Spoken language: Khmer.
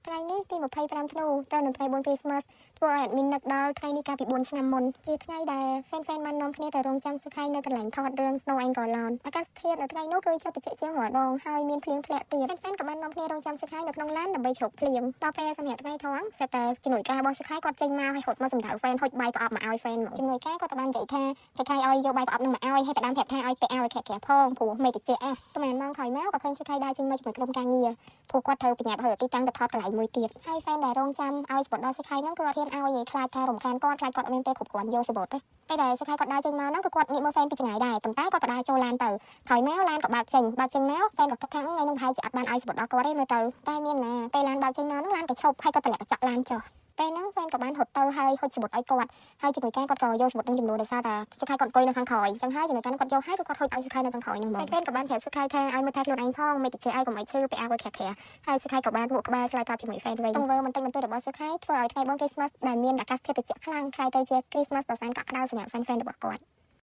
ថ្ងៃនេះទី25ធ្នូត្រូវនៅថ្ងៃបុណ្យគ្រីស្មាស់ធ្វើឲ្យ admin នឹកដល់ថ្ងៃនេះកាលពី4ឆ្នាំមុនជាថ្ងៃដែល fan បាននាំគ្នាទៅរងចាំសុខហើយនៅកន្លែងថតរឿង Snow Anchor Land អាកាសធាតុនៅថ្ងៃនោះគឺចុះត្រជាក់ជាងរាល់ដងហើយមានភ្លៀងធ្លាក់ទៀត fan ក៏បាននាំគ្នារងចាំសុខហើយនៅក្នុងឡានដើម្បីជ្រកភ្លៀងដល់ពេលសម្រាប់ថ្ងៃថងសេតតែជំនួយការរបស់សុខហើយគាត់ចេញមកឲ្យហត់មកសម្ដៅ fan ហុចបាយប្រអប់មកឲ្យ fan មកជំនួយការគាត់ក៏បាននិយាយថាឲ្យយកបាយប្រអប់នឹងមកឲ្យហើយក៏បានប្រាប់ថាឲ្យពាក់ឲ្យក្រាក់ផងព្រោះមេតិចប្រហែលម៉ោងក្រោយមកក៏ឃើញសុខហើយដើរចេញមកជាមួយក្រុមការងារព្រោះគាត់ត្រូវប្រញាប់ហើយទីតាំងទៅថតកន្លែងមួយទៀតហើយ fan ដែលរងចាំឲ្យស្ពតដល់សុខហើយហ្នឹងគឺអត់ហ៊ានឲ្យខ្លាចថារំខានគាត់ខ្លាចគាត់អត់មានពេលគ្រប់គ្រាន់យកសបុតទេពេលដែលសុខហើយគាត់ដើរចេញមកហ្នឹងគឺគាត់ងាកមើល fan ពីចម្ងាយដែរប៉ុន្តែគាត់ក៏ដើរចូលឡានទៅក្រោយមកឡានក៏បើកចេញមក fan ក៏គិតថាថ្ងៃនោះប្រហែលជាអត់បានឲ្យសបុតដល់គាត់ទេមើលទៅតែមានណាពេលឡានបើកចេញមកហ្នឹងឡានក៏ឈប់ហើយក៏តម្លាក់កញ្ចក់ឡានចុះពេលហ្នឹង fan ក៏បានហត់ទៅហើយហុចសបុតឲ្យគាត់ហើយជំនួយការគាត់ក៏យកសបុតនឹងចំនួនដោយសារតែសុខហើយគាត់អង្គុយនៅខាងក្រោយអញ្ចឹងហើយជំនួយការគាត់យកហើយគឺគាត់ហុចឲ្យសុខហើយនៅខាងក្រោយហ្នឹងហ្មង fan ក៏បានប្រាប់សុខហើយថាឲ្យមើលថែខ្លួនឯងផងមិនតិចឲ្យកុំឲ្យឈឺពាក់អាវឲ្យក្រាក់ហើយសុខហើយក៏បានមួកក្បាលឆ្លើយតបជាមួយ fan វិញទង្វើបន្តិចបន្តួចរបស់សុខហើយធ្វើឲ្យថ្ងៃបុណ្យគ្រីស្មាស់ដែលមានអាកាសធាតុត្រជាក់ខ្លាំងคล้ายទៅជាគ្រីស្មាស់ដ៏សែនកក់ក្ដៅសម្រាប់ fan របស់គាត់